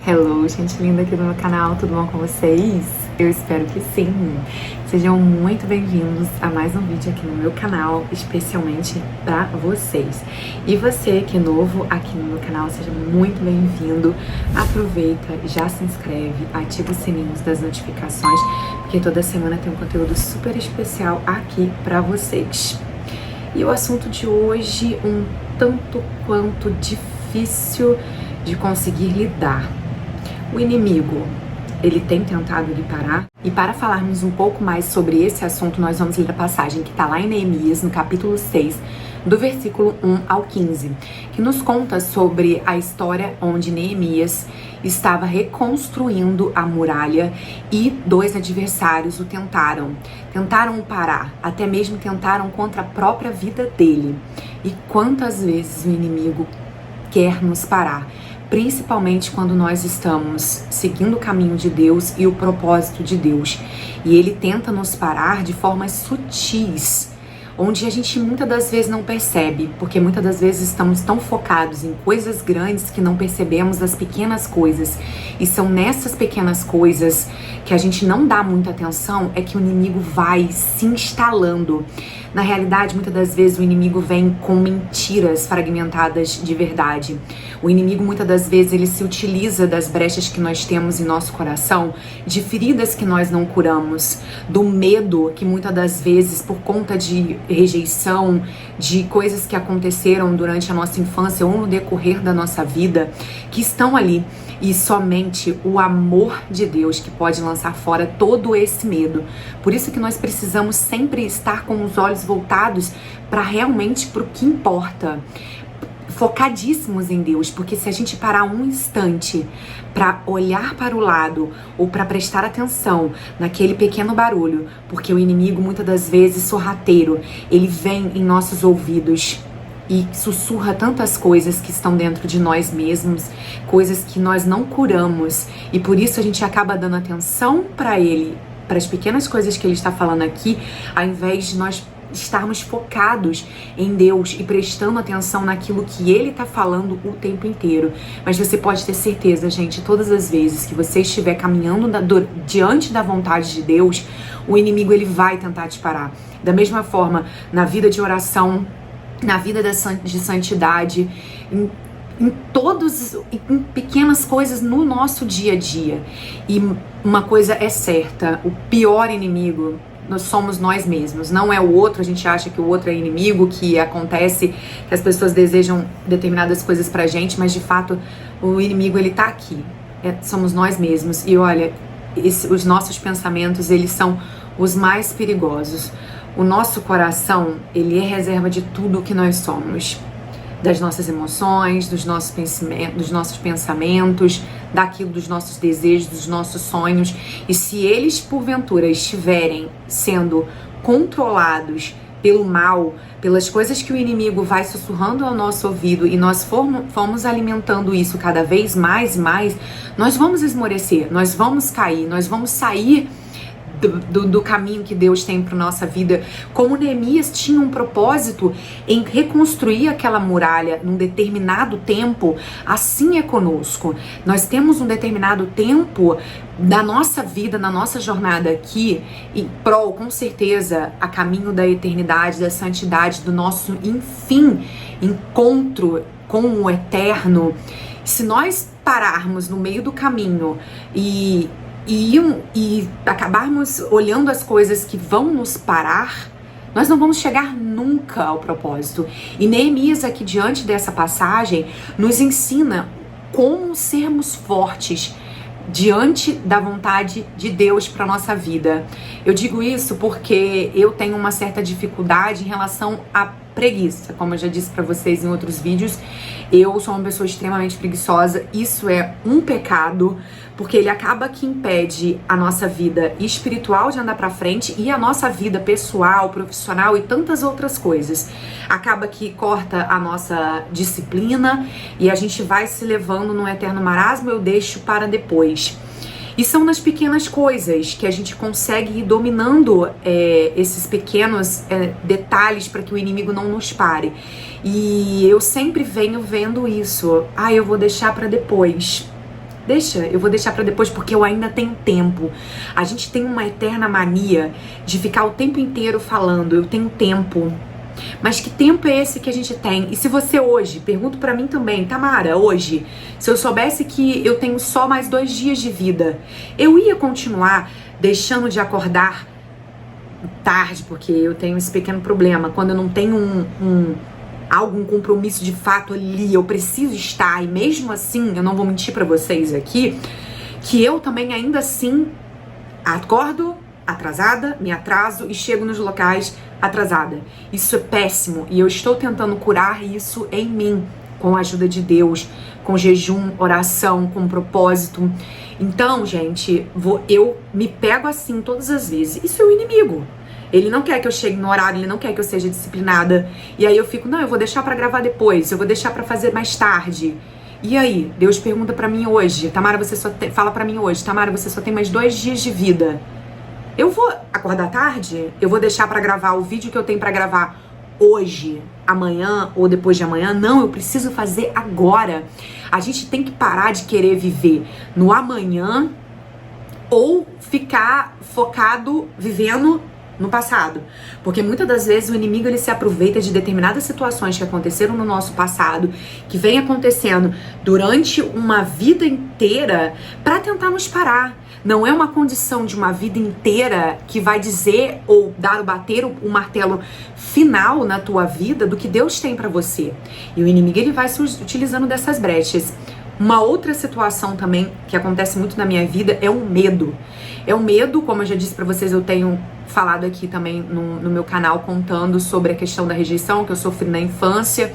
Hello, gente linda aqui do meu canal, tudo bom com vocês? Eu espero que sim! Sejam muito bem-vindos a mais um vídeo aqui no meu canal, especialmente para vocês. E você que é novo aqui no meu canal, seja muito bem-vindo. Aproveita, já se inscreve, ativa os sininhos das notificações, porque toda semana tem um conteúdo super especial aqui para vocês. E o assunto de hoje, um tanto quanto difícil de conseguir lidar. O inimigo, ele tem tentado lhe parar? E para falarmos um pouco mais sobre esse assunto, nós vamos ler a passagem que está lá em Neemias, no capítulo 6, do versículo 1 ao 15, que nos conta sobre a história onde Neemias estava reconstruindo a muralha e dois adversários o tentaram o parar, até mesmo tentaram contra a própria vida dele. E quantas vezes o inimigo quer nos parar? Principalmente quando nós estamos seguindo o caminho de Deus e o propósito de Deus. E ele tenta nos parar de formas sutis, onde a gente muitas das vezes não percebe, porque muitas das vezes estamos tão focados em coisas grandes que não percebemos as pequenas coisas. E são nessas pequenas coisas que a gente não dá muita atenção, é que o inimigo vai se instalando. Na realidade, muitas das vezes o inimigo vem com mentiras fragmentadas de verdade. O inimigo, muitas das vezes, ele se utiliza das brechas que nós temos em nosso coração, de feridas que nós não curamos, do medo que muitas das vezes, por conta de rejeição, de coisas que aconteceram durante a nossa infância ou no decorrer da nossa vida, que estão ali. E somente o amor de Deus que pode lançar fora todo esse medo. Por isso que nós precisamos sempre estar com os olhos voltados para realmente para o que importa. Focadíssimos em Deus, porque se a gente parar um instante para olhar para o lado ou para prestar atenção naquele pequeno barulho, porque o inimigo muitas das vezes sorrateiro, ele vem em nossos ouvidos e sussurra tantas coisas que estão dentro de nós mesmos, coisas que nós não curamos, e por isso a gente acaba dando atenção para ele, para as pequenas coisas que ele está falando aqui, ao invés de nós estarmos focados em Deus e prestando atenção naquilo que ele está falando o tempo inteiro. Mas você pode ter certeza, gente, todas as vezes que você estiver caminhando diante da vontade de Deus, o inimigo ele vai tentar te parar. Da mesma forma, na vida de oração, na vida de santidade, em pequenas coisas no nosso dia a dia. E uma coisa é certa, o pior inimigo nós somos nós mesmos, não é o outro. A gente acha que o outro é inimigo, que acontece, que as pessoas desejam determinadas coisas pra gente, mas de fato o inimigo ele tá aqui, somos nós mesmos. E olha, os nossos pensamentos, eles são os mais perigosos. O nosso coração, ele é reserva de tudo o que nós somos, das nossas emoções, dos nossos pensamentos, daquilo, dos nossos desejos, dos nossos sonhos. E se eles, porventura, estiverem sendo controlados pelo mal, pelas coisas que o inimigo vai sussurrando ao nosso ouvido, e nós formos alimentando isso cada vez mais e mais, nós vamos esmorecer, nós vamos cair, nós vamos sair do caminho que Deus tem para nossa vida. Como Neemias tinha um propósito em reconstruir aquela muralha num determinado tempo, assim é conosco. Nós temos um determinado tempo da nossa vida, na nossa jornada aqui, em prol, com certeza, a caminho da eternidade, da santidade, do nosso, enfim, encontro com o eterno. Se nós pararmos no meio do caminho e acabarmos olhando as coisas que vão nos parar, nós não vamos chegar nunca ao propósito. E Neemias aqui, diante dessa passagem, nos ensina como sermos fortes diante da vontade de Deus para nossa vida. Eu digo isso porque eu tenho uma certa dificuldade em relação à preguiça. Como eu já disse para vocês em outros vídeos, eu sou uma pessoa extremamente preguiçosa. Isso é um pecado, porque ele acaba que impede a nossa vida espiritual de andar para frente e a nossa vida pessoal, profissional e tantas outras coisas. Acaba que corta a nossa disciplina e a gente vai se levando num eterno marasmo. Eu deixo para depois. E são nas pequenas coisas que a gente consegue ir dominando esses pequenos detalhes para que o inimigo não nos pare. E eu sempre venho vendo isso. Eu vou deixar para depois. Deixa, eu vou deixar pra depois porque eu ainda tenho tempo. A gente tem uma eterna mania de ficar o tempo inteiro falando, eu tenho tempo. Mas que tempo é esse que a gente tem? E se você hoje, pergunto pra mim também, Tamara, hoje, se eu soubesse que eu tenho só mais 2 dias de vida, eu ia continuar deixando de acordar tarde, porque eu tenho esse pequeno problema, quando eu não tenho algum compromisso de fato ali, eu preciso estar, e mesmo assim, eu não vou mentir pra vocês aqui, que eu também ainda assim acordo atrasada, me atraso e chego nos locais atrasada. Isso é péssimo e eu estou tentando curar isso em mim, com a ajuda de Deus, com jejum, oração, com propósito. Então, gente, eu me pego assim todas as vezes. Isso é o inimigo. Ele não quer que eu chegue no horário, ele não quer que eu seja disciplinada. E aí eu fico, não, eu vou deixar pra gravar depois, eu vou deixar pra fazer mais tarde. E aí, Deus pergunta pra mim hoje, Tamara, fala pra mim hoje, Tamara, você só tem mais 2 dias de vida. Eu vou acordar tarde? Eu vou deixar pra gravar o vídeo que eu tenho pra gravar hoje, amanhã ou depois de amanhã? Não, eu preciso fazer agora. A gente tem que parar de querer viver no amanhã ou ficar focado vivendo no passado. Porque muitas das vezes o inimigo ele se aproveita de determinadas situações que aconteceram no nosso passado, que vem acontecendo durante uma vida inteira para tentar nos parar. Não é uma condição de uma vida inteira que vai dizer ou bater o martelo final na tua vida do que Deus tem para você. E o inimigo ele vai se utilizando dessas brechas. Uma outra situação também que acontece muito na minha vida é o medo. É o medo, como eu já disse pra vocês, eu tenho falado aqui também no meu canal contando sobre a questão da rejeição que eu sofri na infância.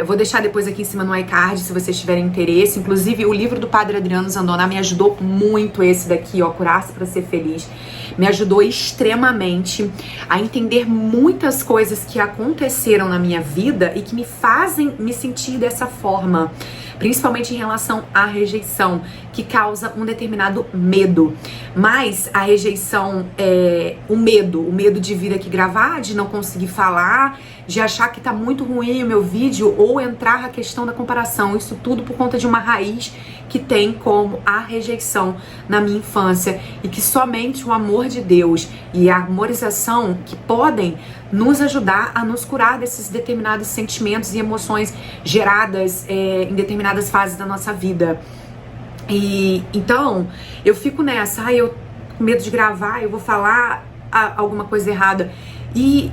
Vou deixar depois aqui em cima no iCard se vocês tiverem interesse. Inclusive o livro do Padre Adriano Zandona me ajudou muito, esse daqui, ó, Curar-se para Ser Feliz. Me ajudou extremamente a entender muitas coisas que aconteceram na minha vida e que me fazem me sentir dessa forma. Principalmente em relação à rejeição, que causa um determinado medo. Mas a rejeição, o medo de vir aqui gravar, de não conseguir falar, de achar que tá muito ruim o meu vídeo, ou entrar a questão da comparação. Isso tudo por conta de uma raiz que tem como a rejeição na minha infância, e que somente o amor de Deus e a harmonização que podem nos ajudar a nos curar desses determinados sentimentos e emoções geradas em determinadas fases da nossa vida. E então eu fico nessa, eu com medo de gravar, eu vou falar alguma coisa errada, e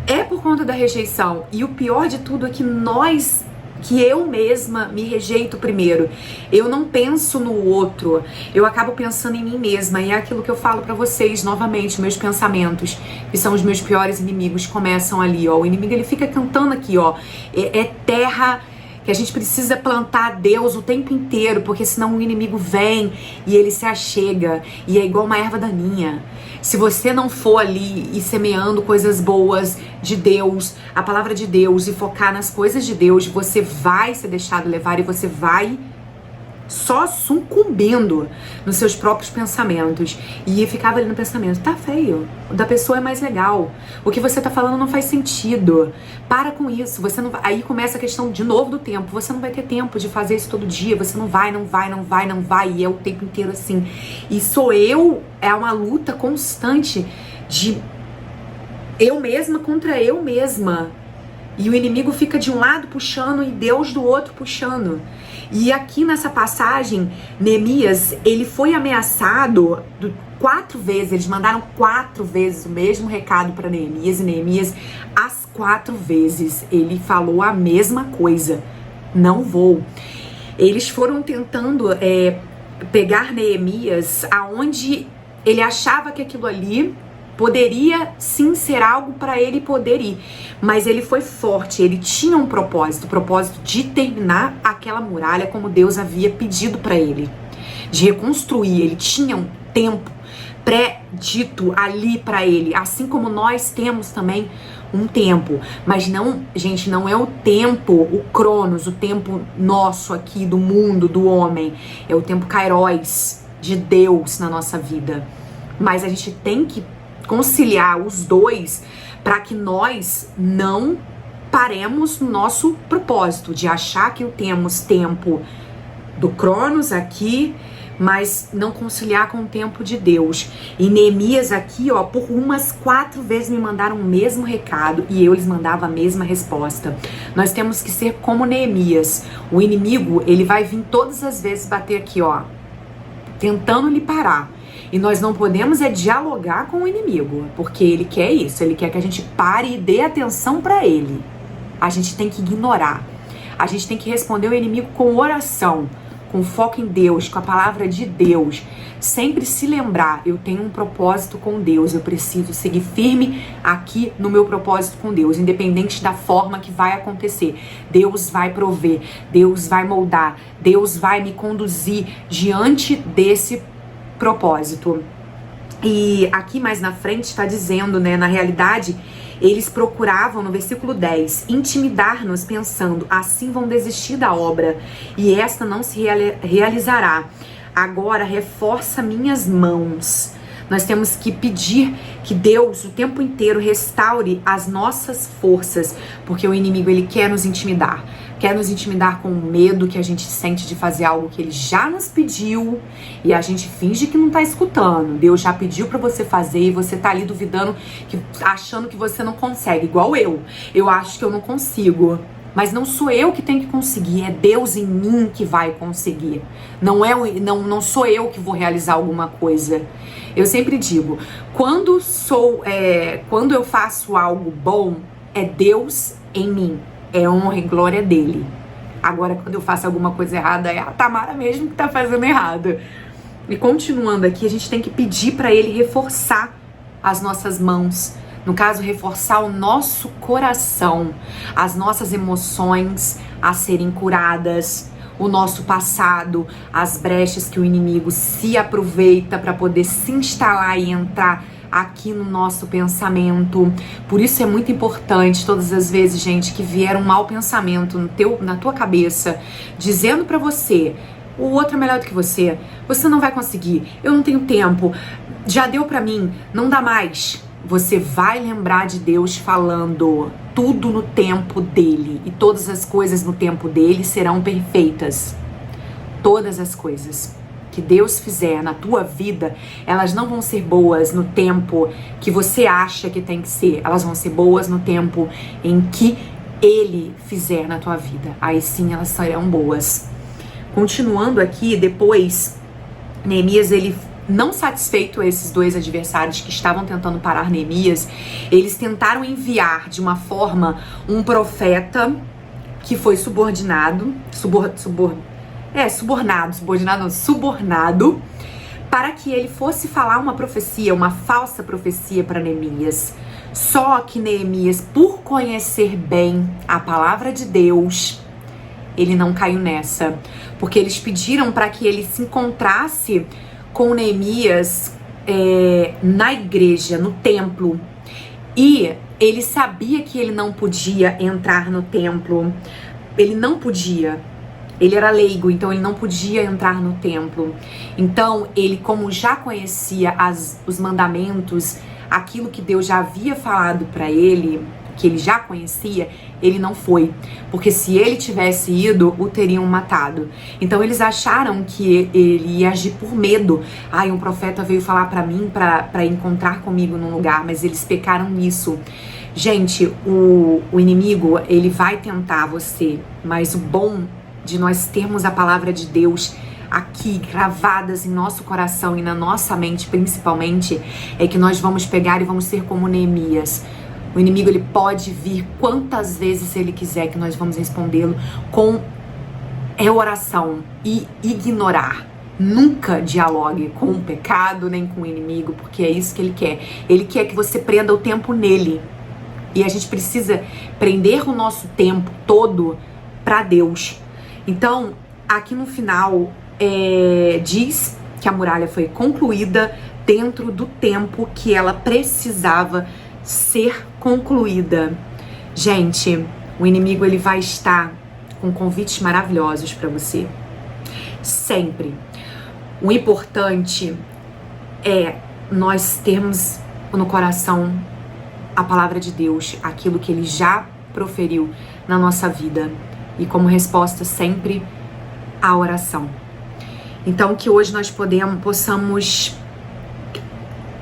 é por conta da rejeição. E o pior de tudo é que eu mesma me rejeito primeiro. Eu não penso no outro, eu acabo pensando em mim mesma. E é aquilo que eu falo pra vocês novamente, meus pensamentos, que são os meus piores inimigos, começam ali, ó. O inimigo ele fica cantando aqui, ó, é terra que a gente precisa plantar Deus o tempo inteiro, porque senão o inimigo vem e ele se achega, e é igual uma erva daninha. Se você não for ali e semeando coisas boas de Deus, a palavra de Deus, e focar nas coisas de Deus, você vai ser deixado levar e você vai só sucumbindo nos seus próprios pensamentos. E eu ficava ali no pensamento, tá feio, o da pessoa é mais legal, o que você tá falando não faz sentido, para com isso, você não vai. Aí começa a questão de novo do tempo, você não vai ter tempo de fazer isso todo dia, você não vai, e é o tempo inteiro assim. E é uma luta constante de eu mesma contra eu mesma. E o inimigo fica de um lado puxando e Deus do outro puxando. E aqui nessa passagem, Neemias, ele foi ameaçado 4 vezes. Eles mandaram 4 vezes o mesmo recado para Neemias. E Neemias, as 4 vezes, ele falou a mesma coisa. Não vou. Eles foram tentando pegar Neemias aonde ele achava que aquilo ali poderia sim ser algo para ele poder ir, mas ele foi forte, ele tinha um propósito, o propósito de terminar aquela muralha como Deus havia pedido para ele, de reconstruir. Ele tinha um tempo pré-dito ali para ele, assim como nós temos também um tempo, mas não, gente, não é o tempo, o Cronos, o tempo nosso aqui do mundo, do homem, é o tempo Kairos de Deus na nossa vida. Mas a gente tem que conciliar os dois para que nós não paremos no nosso propósito de achar que temos tempo do Cronos aqui, mas não conciliar com o tempo de Deus. E Neemias aqui, ó, por umas 4 vezes me mandaram o mesmo recado e eu lhes mandava a mesma resposta. Nós temos que ser como Neemias. O inimigo, ele vai vir todas as vezes bater aqui, ó, tentando lhe parar. E nós não podemos dialogar com o inimigo, porque ele quer isso, ele quer que a gente pare e dê atenção para ele. A gente tem que ignorar. A gente tem que responder o inimigo com oração, com foco em Deus, com a palavra de Deus. Sempre se lembrar, eu tenho um propósito com Deus, eu preciso seguir firme aqui no meu propósito com Deus, independente da forma que vai acontecer. Deus vai prover, Deus vai moldar, Deus vai me conduzir diante desse propósito. E aqui mais na frente está dizendo, né, na realidade, eles procuravam, no versículo 10, intimidar-nos pensando, assim vão desistir da obra e esta não se realizará. Agora reforça minhas mãos. Nós temos que pedir que Deus o tempo inteiro restaure as nossas forças, porque o inimigo ele quer nos intimidar com o medo que a gente sente de fazer algo que ele já nos pediu e a gente finge que não tá escutando. Deus já pediu pra você fazer e você tá ali duvidando, achando que você não consegue, igual eu. Eu acho que eu não consigo. Mas não sou eu que tenho que conseguir, é Deus em mim que vai conseguir. Não sou eu que vou realizar alguma coisa. Eu sempre digo, quando eu faço algo bom, é Deus em mim, é honra e glória dele. Agora, quando eu faço alguma coisa errada, é a Tamara mesmo que tá fazendo errado. E continuando aqui, a gente tem que pedir para ele reforçar as nossas mãos. No caso, reforçar o nosso coração, as nossas emoções a serem curadas, o nosso passado, as brechas que o inimigo se aproveita para poder se instalar e entrar aqui no nosso pensamento. Por isso é muito importante, todas as vezes, gente, que vier um mau pensamento na tua cabeça, dizendo para você, o outro é melhor do que você não vai conseguir, eu não tenho tempo, já deu para mim, não dá mais. Você vai lembrar de Deus falando tudo no tempo dele. E todas as coisas no tempo dele serão perfeitas. Todas as coisas que Deus fizer na tua vida, elas não vão ser boas no tempo que você acha que tem que ser. Elas vão ser boas no tempo em que ele fizer na tua vida. Aí sim elas serão boas. Continuando aqui, depois, Neemias, ele não satisfeito esses 2 adversários que estavam tentando parar Neemias, eles tentaram enviar de uma forma um profeta que foi subornado, para que ele fosse falar uma profecia, uma falsa profecia para Neemias. Só que Neemias, por conhecer bem a palavra de Deus, ele não caiu nessa, porque eles pediram para que ele se encontrasse com Neemias na igreja, no templo, e ele sabia que ele não podia entrar no templo, ele era leigo, então ele não podia entrar no templo. Então ele, como já conhecia os mandamentos, aquilo que Deus já havia falado para ele, que ele já conhecia, ele não foi, porque se ele tivesse ido, o teriam matado. Então eles acharam que ele ia agir por medo. Um profeta veio falar para mim, para encontrar comigo num lugar, mas eles pecaram nisso. Gente, o inimigo, ele vai tentar você, mas o bom de nós termos a palavra de Deus aqui gravadas em nosso coração e na nossa mente principalmente, é que nós vamos pegar e vamos ser como Neemias. O inimigo, ele pode vir quantas vezes ele quiser, que nós vamos respondê-lo com oração e ignorar. Nunca dialogue com o pecado nem com o inimigo, porque é isso que ele quer. Ele quer que você prenda o tempo nele. E a gente precisa prender o nosso tempo todo para Deus. Então, aqui no final, diz que a muralha foi concluída dentro do tempo que ela precisava ser concluída. Gente, o inimigo, ele vai estar com convites maravilhosos para você. Sempre. O importante é nós termos no coração a palavra de Deus, aquilo que ele já proferiu na nossa vida. E como resposta sempre, a oração. Então, que hoje nós possamos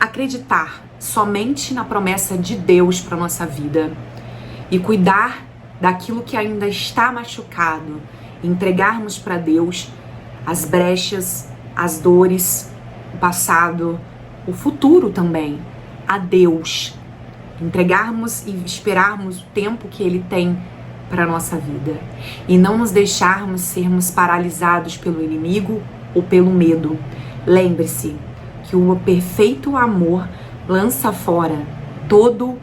acreditar somente na promessa de Deus para nossa vida e cuidar daquilo que ainda está machucado, entregarmos para Deus as brechas, as dores, o passado, o futuro também, a Deus. Entregarmos e esperarmos o tempo que Ele tem para a nossa vida e não nos deixarmos sermos paralisados pelo inimigo ou pelo medo. Lembre-se que o perfeito amor lança fora todo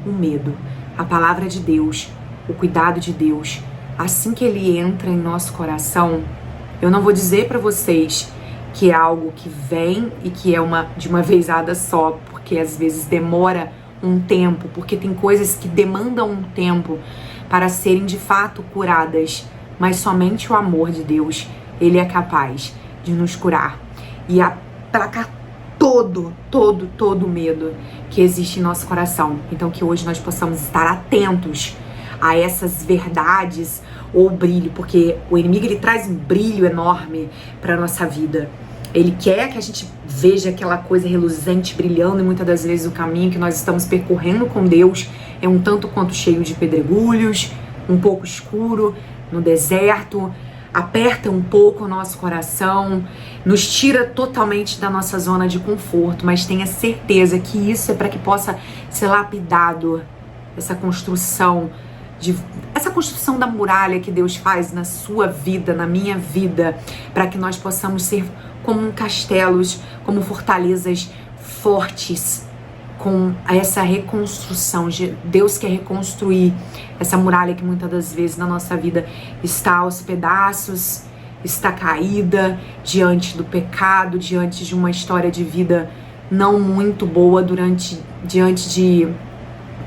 o medo. A palavra de Deus, o cuidado de Deus, assim que Ele entra em nosso coração, eu não vou dizer para vocês que é algo que vem e que é de uma vezada só, porque às vezes demora um tempo, porque tem coisas que demandam um tempo para serem de fato curadas, mas somente o amor de Deus, Ele é capaz de nos curar e aplacar todo o medo que existe em nosso coração. Então que hoje nós possamos estar atentos a essas verdades ou brilho, porque o inimigo ele traz um brilho enorme para nossa vida. Ele quer que a gente veja aquela coisa reluzente, brilhando, e muitas das vezes o caminho que nós estamos percorrendo com Deus é um tanto quanto cheio de pedregulhos, um pouco escuro, no deserto, aperta um pouco o nosso coração, nos tira totalmente da nossa zona de conforto, mas tenha certeza que isso é para que possa ser lapidado, essa construção da muralha que Deus faz na sua vida, na minha vida, para que nós possamos ser como castelos, como fortalezas fortes, com essa reconstrução. Deus quer reconstruir essa muralha que muitas das vezes na nossa vida está aos pedaços, está caída diante do pecado, diante de uma história de vida não muito boa, diante de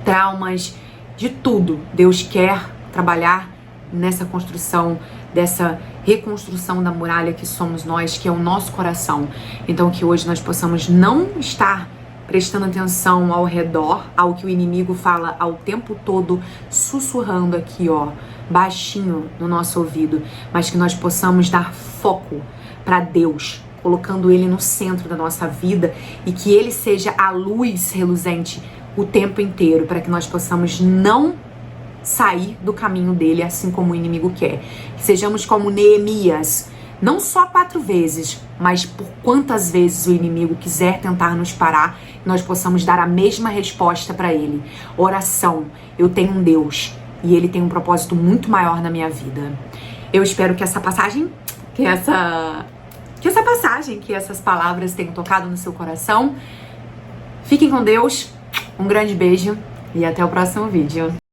traumas, de tudo. Deus quer trabalhar nessa construção, dessa reconstrução da muralha que somos nós, que é o nosso coração. Então que hoje nós possamos não estar prestando atenção ao redor, ao que o inimigo fala ao tempo todo, sussurrando aqui, ó, baixinho no nosso ouvido, mas que nós possamos dar foco para Deus, colocando Ele no centro da nossa vida e que Ele seja a luz reluzente o tempo inteiro, para que nós possamos não sair do caminho dele, assim como o inimigo quer. Que sejamos como Neemias, não só 4 vezes, mas por quantas vezes o inimigo quiser tentar nos parar, nós possamos dar a mesma resposta para ele. Oração. Eu tenho um Deus e Ele tem um propósito muito maior na minha vida. Eu espero que essa passagem, que essas palavras tenham tocado no seu coração. Fiquem com Deus, um grande beijo e até o próximo vídeo.